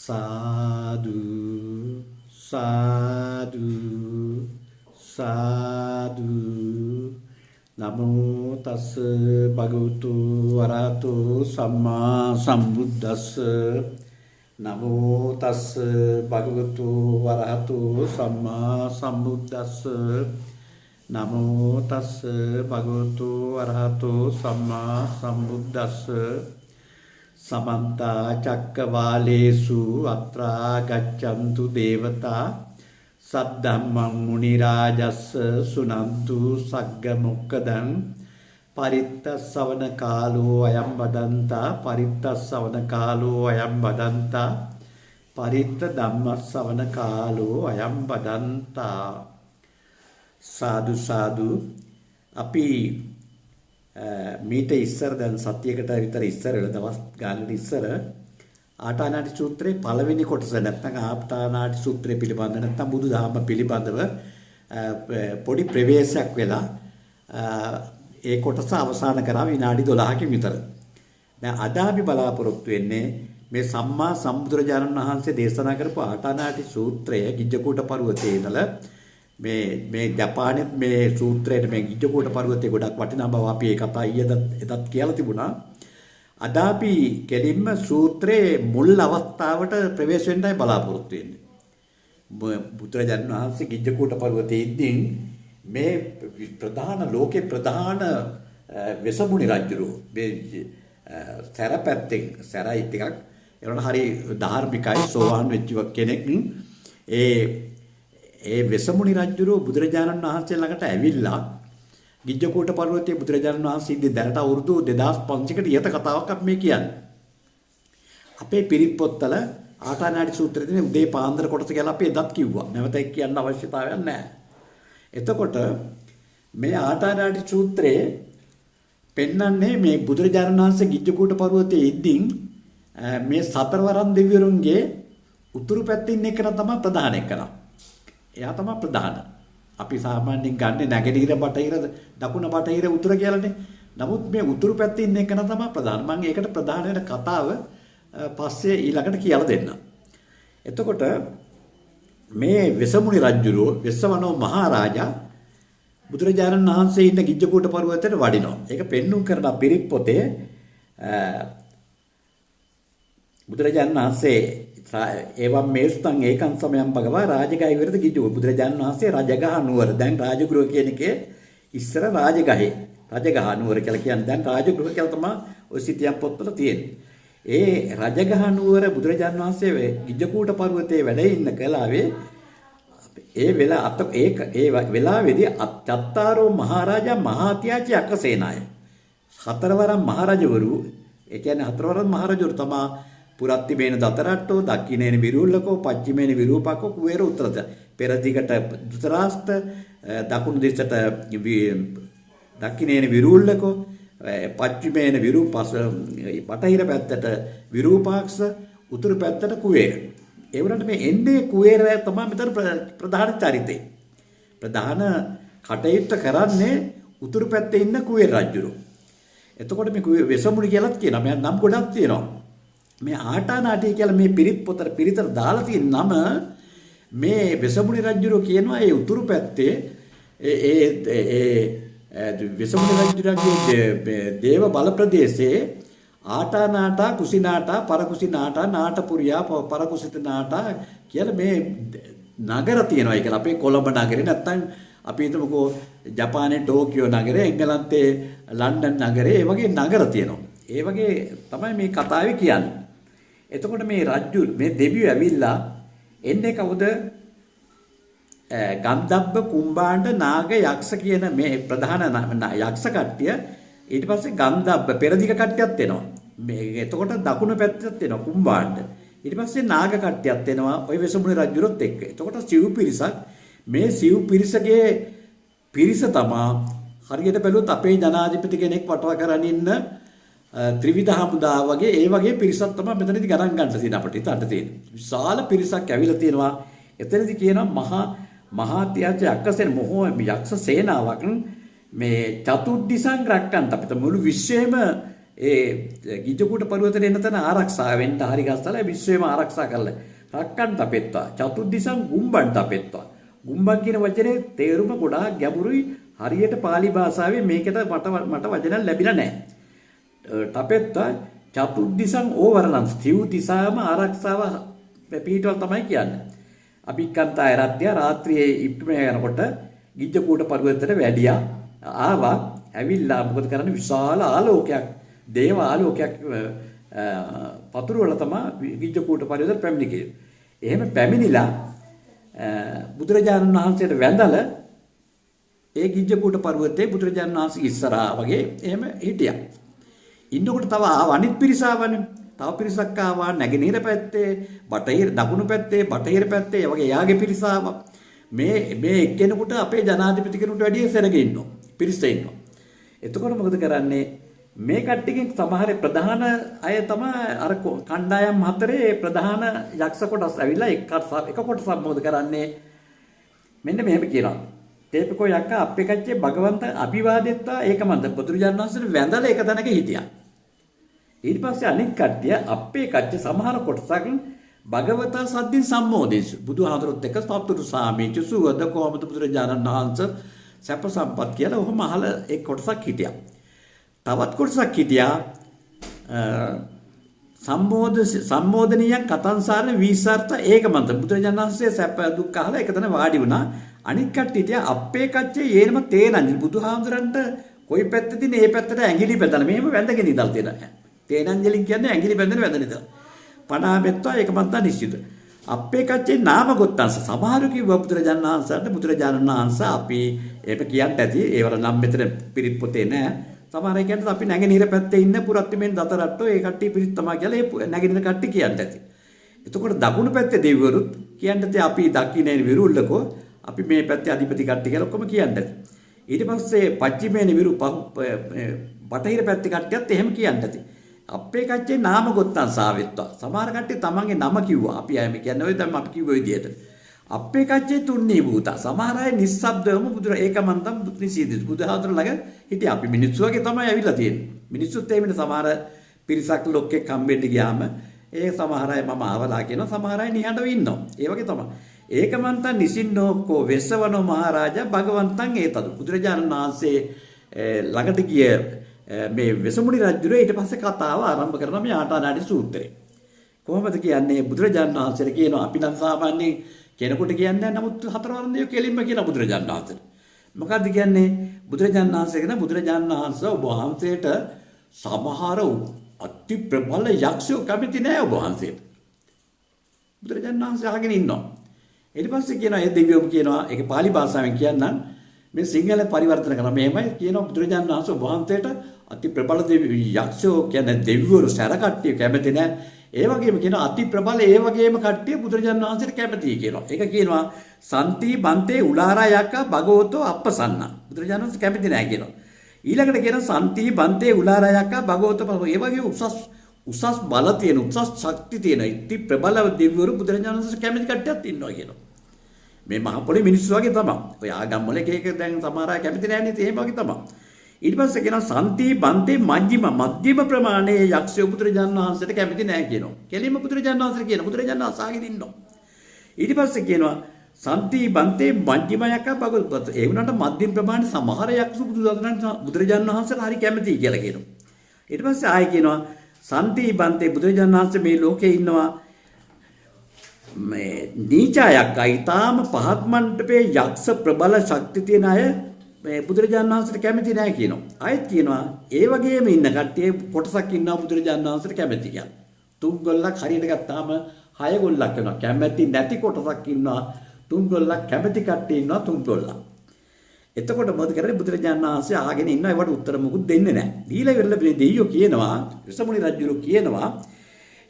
සාදු සාදු සාදු නමෝ තස් භගවතු වරහතු සම්මා සම්බුද්දස්ස නමෝ තස් භගවතු වරහතු සම්මා සම්බුද්දස්ස නමෝ තස් භගවතු වරහතු සම්මා සම්බුද්දස්ස समन्त चक्रवालेषु अत्रा गच्छन्तु देवता सद्धम्मं मुनिराजस्स सुनन्तु सग्गमुक्कदं परित्तस्सवන කාලෝ අයම් වදන්තා परित्तस्सवන කාලෝ අයම් වදන්තා परित्त ධම්මස්සවන කාලෝ අයම් වදන්තා සාදු සාදු අපි මීට ඉස්සර දැන් සතියකට විතර ඉස්සර දවස් ගානකට ඉස්සර ආටානාටි සූත්‍රයේ පළවෙනි කොටස නැත්නම් ආටානාටි සූත්‍රය පිළිබඳ නැත්නම් බුදුදහම පිළිබඳව පොඩි ප්‍රවේශයක් වෙලා ඒ කොටස අවසන් කරා විනාඩි 12කින් විතර. දැන් අද අපි බලාපොරොත්තු වෙන්නේ මේ සම්මා සම්බුදුරජාණන් වහන්සේ දේශනා කරපු ආටානාටි සූත්‍රය ගිජ්ජකූට පර්වතයේ ඉඳලා මේ ජපානයේ මේ සූත්‍රයේ මේ ගිජ්ජකූට පර්වතයේ ගොඩක් වටිනා බව අපි ඒ කතා ඊයේදත් කියලා තිබුණා. අද අපි කෙලින්ම සූත්‍රයේ මුල් අවස්ථාවට ප්‍රවේශ වෙන්නයි බලාපොරොත්තු වෙන්නේ. බුදුරජාණන් වහන්සේ ගිජ්ජකූට පර්වතයේ ඉඳින් මේ ප්‍රධාන ලෝකේ ප්‍රධාන වෙසමුණි රජුරෝ මේ සැරපැත්තෙන් සැරයි ටිකක් ඒවන හරි ධාර්මිකයි සෝවාන් වෙච්ච කෙනෙක් ඒ වෙසමුණි රජුරෝ බුදුරජාණන් වහන්සේ ළඟට ඇවිල්ලා ගිජ්ජකූට පර්වතයේ බුදුරජාණන් වහන්සේ ඉඳි දැනට අවුරුදු 2500කට ඉහත කතාවක් අපි මේ කියන්නේ. අපේ පිරිත් පොත්වල ආටානාටි සූත්‍රයේ තියෙන උදේ පාන්දර කොටස කියලා අපි එදත් කිව්වා. නැවත කියන්න අවශ්‍යතාවයක් නැහැ. එතකොට මේ ආටානාටි සූත්‍රයේ පෙන්වන්නේ මේ බුදුරජාණන් වහන්සේ ගිජ්ජකූට පර්වතයේ ඉඳින් මේ සතරවරන් දෙවිවරුන්ගේ උතුරු පැත්තේ ඉන්න එක තමයි ප්‍රධාන එකන. එයා තමයි ප්‍රධාන. අපි සාමාන්‍යයෙන් ගන්නේ නැගෙනහිර බටහිර දකුණ බටහිර උතුර කියලානේ. නමුත් මේ උතුරු පැත්තේ ඉන්න එකන තමයි ප්‍රධාන. මම ඒකට ප්‍රධාන වෙන කතාව පස්සේ ඊළඟට කියලා දෙන්නම්. එතකොට මේ වෙසමුණි රජුරෝ වෙස්සවනෝ මහරජා බුදුරජාණන් වහන්සේ ඉන්න ගිජ්ජකූට පර්වතයට වඩිනවා. ඒක පෙන්눔 කරන පිරිත් පොතේ බුදුරජාණන් වහන්සේ එවම් මේස්තන් ඒකන් සමයන් භගවා රාජගහේ විරද ගිජ්ජු බුදුරජාණන් වහන්සේ රජගහ නුවර දැන් රාජගෘහ කියන එකේ ඉස්සර රාජගහේ රජගහ නුවර කියලා කියන්නේ දැන් රාජගෘහ කියලා තමයි ඔය සිටියම් පොත්වල තියෙන්නේ. ඒ රජගහ නුවර බුදුරජාණන් වහන්සේ ගිජ්ජකූට පර්වතයේ වැඩ ඉන්න කලාවේ ඒ වෙලාවේදී චත්තාරෝ මහරජා මහාත්‍යාචි අක්කසේනාය හතරවරම් මහරජවරු ඒ කියන්නේ හතරවරම් මහරජවරු තමයි පුරත්ති මේන දතරට්ටෝ දක්ඛිනේන විරූල්ලකෝ පච්චිමේන විරූපකෝ කුවේර උත්තරද පෙර දිගට දුතරාස්ත දකුණු දිශට දක්ඛිනේන විරූල්ලකෝ පච්චිමේන විරූපස බටහිර පැත්තට විරූපාක්ෂ උතුරු පැත්තට කුවේර. ඒ වුණාට මේ එන්නේ කුවේර තමයි මෙතන ප්‍රධාන චරිතේ. ප්‍රධාන කටයුත්ත කරන්නේ උතුරු පැත්තේ ඉන්න කුවේර රජුරෝ. එතකොට මේ වෙසමුණි කියලාත් කියනවා. මම නම් ගොඩක් තියෙනවා. මේ ආටානාටි කියලා මේ පිරිත් පොතට පිරිතට දාලා තියෙන නම මේ වෙසමුණි රජුරෝ කියනවා ඒ උතුරු පැත්තේ වෙසමුණි රජුගේ දේව බල ප්‍රදේශයේ ආටානාටා කුසිනාටා පරකුසිනාටා නාටපුරියා පරකුසිතනාටා කියලා මේ නගර තියෙනවා. ඒක අපේ කොළඹ නගරේ නැත්තම් අපි හිතමුකෝ ජපානයේ ටෝකියෝ නගරේ එංගලන්තයේ ලන්ඩන් නගරේ ඒ වගේ නගර තියෙනවා. ඒ වගේ තමයි මේ කතාවේ කියන්නේ. එතකොට මේ රජු මේ දෙවියෝ ඇවිල්ලා එන්නේ කවුද? ගන්ධබ්බ කුම්භාණ්ඩ නාග යක්ෂ කියන මේ ප්‍රධාන යක්ෂ කට්ටිය ඊට පස්සේ ගන්ධබ්බ පෙරදිග කට්ටියත් එනවා. මේ එතකොට දකුණු පැත්තට එනවා කුම්භාණ්ඩ. ඊට පස්සේ නාග කට්ටියත් එනවා ওই වෙසමුණි රජුරොත් එක්ක. එතකොට සිව් පිරිසක් මේ සිව් පිරිසගේ පිරිස තමා හරියට බැලුවොත් අපේ ජනාධිපති කෙනෙක් වටවා කරන් ඉන්න ත්‍රිවිධ හමුදා වගේ ඒ වගේ පිරිසක් තමයි මෙතනදී ගණන් ගන්න තියෙන අපිට හිතන්න තියෙන. විශාල පිරිසක් ඇවිල්ලා තියෙනවා. එතනදී කියනවා මහාත්‍යාච අක්කසේන මොහොම යක්ෂ සේනාවක් මේ චතුද්දිසං රැක්කන්ත අපිට මුළු විශ්වයේම ඒ ගිජ්ජකූට පර්වතයට එන තැන ආරක්ෂා වෙන්න හරි ගස්සලා විශ්වයම ආරක්ෂා කරලා රක්කන් තපෙත්වා චතුද්දිසං ගුම්බන් තපෙත්වා. ගුම්බන් කියන වචනේ තේරුම ගොඩාක් ගැඹුරුයි. හරියට pāli භාෂාවේ මේකට මට වචන ලැබිලා නැහැ. තපෙත්වා චතුද්දිසං ඕවරණං ස්තිව් දිසාම ආරක්ෂාව පිටවල් තමයි කියන්නේ. අභික්කන්තය රත්ය රාත්‍රියේ ඉක්මන යනකොට ගිජ්ජකූට පර්වතයට වැඩියා. ආවා ඇවිල්ලා මොකද කරන්නේ විශාල ආලෝකයක් දේව ආලෝකයක් පතුරවල තමයි ගිජ්ජකූට පර්වතයට පැමිණිකේ. එහෙම පැමිණිලා බුදුරජාණන් වහන්සේට වැඳලා ඒ ගිජ්ජකූට පර්වතයේ බුදුරජාණන් වහන්සේ ඉස්සරහා වගේ එහෙම හිටියා. ඉන්නකොට තව අනිත් පිරිස ආවනේ. තව පිරිසක් ආවා නැගෙනහිර පැත්තේ, බටහිර දකුණු පැත්තේ, බටහිර පැත්තේ වගේ යාගේ පිරිස ආවා. මේ එක්කෙනෙකුට අපේ ජනාධිපති කෙනෙකුට වැඩිය සෙනග ඉන්නවා. පිරිස ඉන්නවා. එතකොට මොකද කරන්නේ? මේ කට්ටියකින් සමහර ප්‍රධාන අය තමයි අර කණ්ඩායම් හතරේ ප්‍රධාන යක්ෂ කොටස් ඇවිල්ලා එක කොටසක් මොකද කරන්නේ? මෙන්න මෙහෙම කියනවා. තේපකෝ යක්ක අපේ කච්චේ භගවන්ත අභිවාදෙත්තා ඒකමන්ත බුදුරජාණන් වහන්සේට වැඳලා එක තැනක හිටියා. ඊට පස්සේ අනිත් කට්ටිය අපේ කච්චේ සමහර කොටසක් භගවතා සද්දින් සම්මෝදේසු බුදුහාමුදුරුවොත් එක්ක සතුටු සාමීච සුවද කොහොමද බුදුරජාණන් වහන්සේ සැප සම්පත් කියලා ඔහොම අහලා එක් කොටසක් හිටියා. තවත් කොටසක් හිටියා සම්මෝදනීයන් කතන්සාරන වීසර්ථ ඒකමන්ත බුදුරජාණන් වහන්සේ සැප දුක් අහලා එකතන වාඩි වුණා. අනිත් කට්ටිය හිටියා අපේ කච්චේ යේනම තේනංජලි බුදුහාමුදුරන්ට කොයි පැත්තකින් මේ පැත්තට ඇඟිලි බැඳලා මෙහෙම වැඳගෙන ඉඳලා තියෙනවා. තේනංජලි කියන්නේ ඇඟිලි බැඳගෙන වැඳගෙන ඉඳලා. පණාමෙත්වා ඒකමන්ත නිශ්චිත. අපේ කච්චේ නාම ගොත්තංශ සමහරු කිව්වා බුදුරජාණන් වහන්සේ අපි ඒක කියන්න ඇති ඒවල නම් මෙතන පිරිත් පොතේ නෑ. සමහර අය කියන්නේ අපි නැගෙනහිර පැත්තේ ඉන්න පුරත්තිමෙන් දතරට්ටෝ ඒ කට්ටිය පිරිත් තමයි කියලා ඒ නැගෙනහිර කට්ටිය කියන්න ඇති. එතකොට දකුණු පැත්තේ දෙවිවරුත් කියන්න ඇති අපි දකුණේ විරුල්ලකෝ අපි මේ පැත්තේ අධිපති කට්ටිය කියලා ඔක්කොම කියන්න ඇති. ඊට පස්සේ පච්චිමේ විරු බටහිර පැත්තේ කට්ටියත් එහෙම කියන්න ඇති. අපේ කච්චේ නාම ගොත්තන් සාවෙත්වා. සමහර කට්ටිය තමන්ගේ නම කිව්වා. අපි අය කියන්නේ ඔය තමයි අපි කිව්ව විදිහට. අපේ කච්චේ තුන්නී භූතා. සමහර අය නිස්සබ්දවම බුදුර ඒකමන්තම් නිසීදිත. බුදුහාමුදුර ළඟ හිටියා. අපි මිනිස්සු වගේ තමයි ඇවිල්ලා තියෙන්නේ. මිනිස්සුත් එහෙමනේ සමහර පිරිසක් ලොක්කෙක් හම්බෙන්න ගියාම ඒ සමහර අය මම ආවලා කියනවා. සමහර අය නිහඬව ඉන්නවා. ඒ වගේ තමයි. ඒකමන්තං නිසින්නෝකෝ වෙස්සවනෝ මහරජා භගවන්තං ඒතදු. බුදුරජාණන් වහන්සේ ළඟට ගිය මේ වෙසමුණි රජුගේ ඊට පස්සේ කතාව ආරම්භ කරනවා මේ ආටානාඩි සූත්‍රය. කොහොමද කියන්නේ බුදුරජාණන් වහන්සේට කියනවා අපි නම් සාමාන්‍යයෙන් කෙනෙකුට කියන්නේ නමුත් හතරවරන් දෙවියෝ කෙලින්ම කියන බුදුරජාණන් වහන්සේට. මොකද්ද කියන්නේ? බුදුරජාණන් වහන්සේ කියන බුදුරජාණන් වහන්සේ ඔබ වහන්සේට සමහර අති ප්‍රබල යක්ෂයෝ කැමති නෑ ඔබ වහන්සේට. බුදුරජාණන් වහන්සේ අහගෙන ඉන්නවා. ඊට පස්සේ කියනවා ඒ දෙවියෝ කියනවා ඒක pāli භාෂාවෙන් කියන්නම් මේ සිංහල පරිවර්තන කරනවා මෙහෙමයි කියනවා බුදුරජාණන් වහන්සේ ඔබ වහන්සේට අති ප්‍රබල යක්ෂයෝ කියන්නේ දෙවිවරු සැර කට්ටිය කැමති නෑ. ඒ වගේම කියනවා අති ප්‍රබල ඒ වගේම කට්ටිය බුදුරජාණන් වහන්සේට කැමතියි කියනවා. ඒක කියනවා සන්ති බන්තේ උලාරා යක්කා භගවතෝ අප්පසන්න. බුදුරජාණන් වහන්සේ කැමති නෑ කියනවා. ඊළඟට කියනවා සන්ති බන්තේ උලාරා යක්කා භගවතෝ ඒ වගේ උසස් බල තියෙන උසස් ශක්ති තියෙන ඉති ප්‍රබල දෙවිවරු බුදුරජාණන් වහන්සේ කැමති කට්ටියක් ඉන්නවා කියනවා. මේ මහ පොළේ මිනිස්සු වගේ තමයි. ඔය ආගම් වල එක දැන් සමහර අය කැමති නෑනේ එහෙම වගේ තමයි. ඊට පස්සේ කියනවා සන්ති බන්තේ මධ්‍යම ප්‍රමාණයේ යක්ෂයෝ බුදුරජාණන් වහන්සේට කැමති නෑ කියනවා. කෙලින්ම බුදුරජාණන් වහන්සේ කියන බුදුරජාණන් වහන්සේ ආගෙන ඉන්නවා. ඊට පස්සේ කියනවා සන්ති බන්තේ මධ්‍යම යක්කා භගවත. ඒ වුණාට මධ්‍යම ප්‍රමාණය සමහර යක්ෂ බුදුරජාණන් වහන්සේට හරි කැමතියි කියලා කියනවා. ඊට පස්සේ ආයෙ කියනවා සන්ති බන්තේ බුදුරජාණන් වහන්සේ මේ ලෝකේ ඉන්නවා මේ නීචායක් ඊටාම පහත් මණ්ඩපේ යක්ෂ ප්‍රබල ශක්ති තියෙන අය මේ බුදුරජාණන් වහන්සේට කැමති නැහැ කියනවා. ආයෙත් කියනවා ඒ වගේම ඉන්න කට්ටිය කොටසක් ඉන්නවා බුදුරජාණන් වහන්සේට කැමති කියලා. තුන් ගොල්ලක් හරියට ගත්තාම හය ගොල්ලක් වෙනවා. කැමති නැති කොටසක් ඉන්නවා. තුන් ගොල්ලක් කැමති කට්ටිය ඉන්නවා තුන් ගොල්ලක්. එතකොට මොකද කරන්නේ බුදුරජාණන් වහන්සේ ආගෙන ඉන්නවා ඒවට උත්තර මොකුත් දෙන්නේ නැහැ. දීලා ඉවරලා මේ දෙයියෝ කියනවා විසමුණි රජුරු කියනවා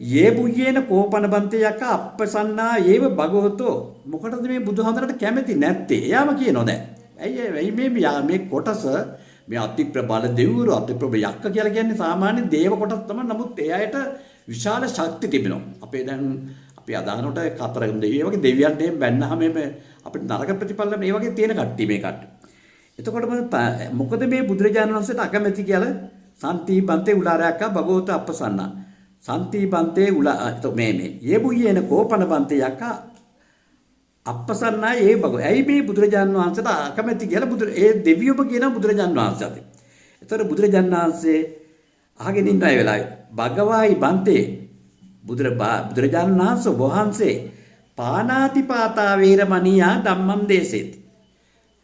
යේ බුයේන කෝපන බන්තේ යක අප්පසන්නා ඒව භගවතෝ මොකටද මේ බුදුහාමරට කැමති නැත්තේ? එයාම කියනවා දැන්. ඇයි මේ කොටස මේ අති ප්‍රබල දෙවිවරු අති ප්‍රබල යක්ක කියලා කියන්නේ සාමාන්‍ය දේව කොටස් තමයි. නමුත් එයාට විශාල ශක්ති තිබෙනවා. අපේ දැන් අපි අදානට කතරගම දෙවියෝ වගේ දෙවියන්ට එහෙම බැන්නාම අපිට නරක ප්‍රතිඵල මේ වගේ තියෙන කට්ටිය මේ කට්ටිය. එතකොට මොකද මේ බුදුරජාණන් වහන්සේට අකමැති කියලා සන්ති බන්තේ උලාරයක්ක භගවත අපසන්න. සන්ති බන්තේ උලා මේ යේබුයේන කෝපන බන්තේ යක්ක අපසන්නයි ඒ භගව. ඇයි මේ බුදුරජාන් වහන්සේට අකමැති කියලා ඒ දෙවියොම කියන බුදුරජාන් වහන්සේට. ඒතර බුදුරජාන් වහන්සේ අහගෙන ඉන්න අය වෙලාවයි භගවායි බන්තේ බුදුරජාන් වහන්සේ පානාතිපාතා වේරමණියා ධම්මං දේසේති.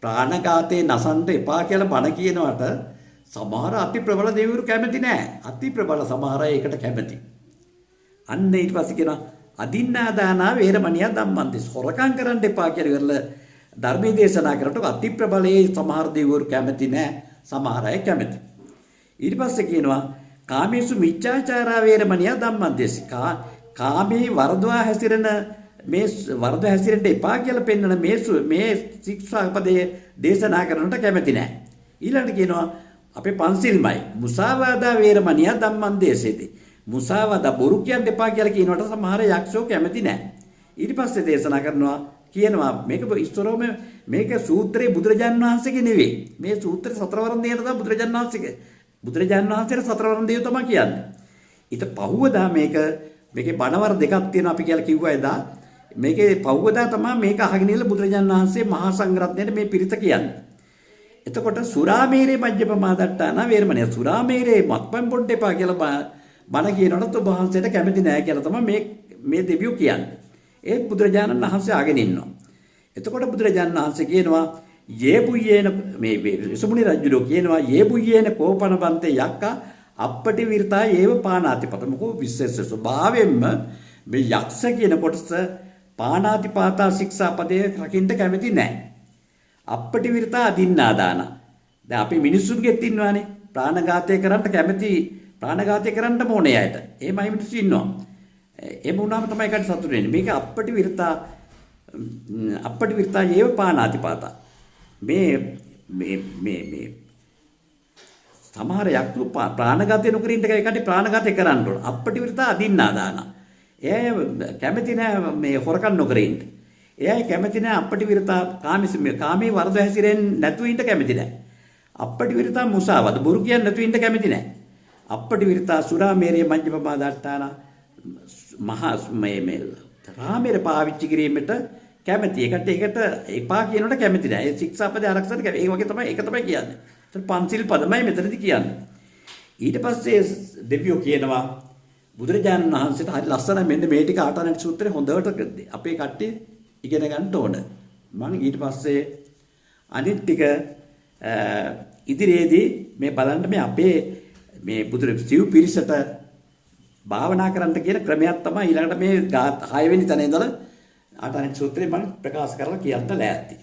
ප්‍රාණඝාතේ නසන්ත එපා කියලා බණ කියනවට සමහර අති ප්‍රබල දෙවිවරු කැමති නෑ. අති ප්‍රබල සමහර අය ඒකට කැමති. අන්න ඊට පස්සේ කියනවා අදින්නාදානා වේරමණියා ධම්මං දේස. හොරකම් කරන්න එපා කියලා ඉවරල ධර්මයේ දේශනා කරනකොට අති ප්‍රබලයේ සමහර දෙවිවරු කැමති නෑ. සමහර අය කැමති. ඊට පස්සේ කියනවා කාමේසු මිච්ඡාචාරා වේරමණියා ධම්මං දේස. කාමී වර්ධවා හැසිරෙන මේ වර්ධ හැසිරෙන්න එපා කියලා පෙන්වන මේ ශික්ෂාපදයේ දේශනා කරනට කැමති නැහැ. ඊළඟට කියනවා අපේ පන්සිල්මයි මුසාවාදා වේරමණියා ධම්මං දේශේති. මුසාවාදා බොරු කියන්න එපා කියලා කියනවට සමහර යක්ෂෝ කැමති නැහැ. ඊට පස්සේ දේශනා කියනවා මේක ඉස්තරෝම මේක සූත්‍රයේ බුදුරජාන් වහන්සේගේ නෙවෙයි. මේ සූත්‍රයේ සතරවරන් දෙයට තමයි බුදුරජාන් වහන්සේට සතරවරන් දෙය තමයි කියන්නේ. ඊට පහුවදා මේකේ බණවර දෙකක් තියෙනවා අපි කියලා කිව්වා එදා. මේකේ පහුවදා තමයි මේක අහගෙන ඉන්න බුදුරජාණන් වහන්සේ මහා සංඝරත්නයට මේ පිරිත කියන්නේ. එතකොට සුරාමේරේ මජ්ජපමාදට්ටාන වේරමණිය සුරාමේරේ මත්පැන් බොන්න එපා කියලා බණ කියනකොට ඔබ වහන්සේට කැමති නෑ කියලා තමයි මේ දෙවියෝ කියන්නේ. ඒත් බුදුරජාණන් වහන්සේ අහගෙන ඉන්නවා. එතකොට බුදුරජාණන් වහන්සේ කියනවා යේබුයේන මේ සුමුනි රජුලෝ කියනවා යේබුයේන කෝපන බන්තේ යක්කා අපටි විරතා ඒව පානාතිපත. මොකෝ විශේෂ ස්වභාවයෙන්ම මේ යක්ෂ කියන කොටස පානාතිපාතා ශික්ෂාපදයේ රකින්න කැමති නැහැ. අපටි විරතා අදින්නාදාන. දැන් අපි මිනිස්සුන්ගෙත් ඉන්නවානේ ප්‍රාණඝාතය කරන්න කැමති ප්‍රාණඝාතය කරන්න ඕනේ අයට. එහෙමයි මිනිස්සු ඉන්නවා. එහෙම වුණාම තමයි ඒකට සතුටු වෙන්නේ. මේක අපටි විරතා ඒව පානාතිපාතා. මේ සමහර යක්ෂු ප්‍රාණඝාතය නොකර ඉන්න එකට ප්‍රාණඝාතය කරන්න ඕන. අපටි විරතා අදින්නාදාන. එයා කැමති නෑ මේ හොරකම් නොකර ඉන්න. එයා කැමති නෑ අපටි විරතා කාමී වර්ධ හැසිරෙන්නේ නැතුව ඉන්න කැමති නෑ. අපටි විරතා මුසාවද බොරු කියන්නේ නැතුව ඉන්න කැමති නෑ. අපටි විරතා සුරාමේරිය මජ්ජපමාදට්ටාන මහා මේ රාමේර පාවිච්චි කිරීමට කැමති. ඒකට එපා කියනකොට කැමති නෑ. ඒ ශික්ෂාපද ආරක්ෂාට ඒ වගේ තමයි ඒක තමයි කියන්නේ. පන්සිල් පදමයි මෙතනදි කියන්නේ. ඊට පස්සේ දෙවියෝ කියනවා බුදුරජාණන් වහන්සේට හරි ලස්සනයි මෙන්න මේ ටික ආටානට සූත්‍රේ හොඳට අපේ කට්ටිය ඉගෙන ගන්න ඕන. මම ඊට පස්සේ අනිත් ටික ඉදිරියේදී මේ බලන්න මේ අපේ මේ සිව් පිරිසට භාවනා කරන්න කියන ක්‍රමයක් තමයි ඊළඟට මේ 6 වෙනි තැන ඉඳලා ආටානට සූත්‍රේ මම ප්‍රකාශ කරලා කියන්න ලෑස්ති.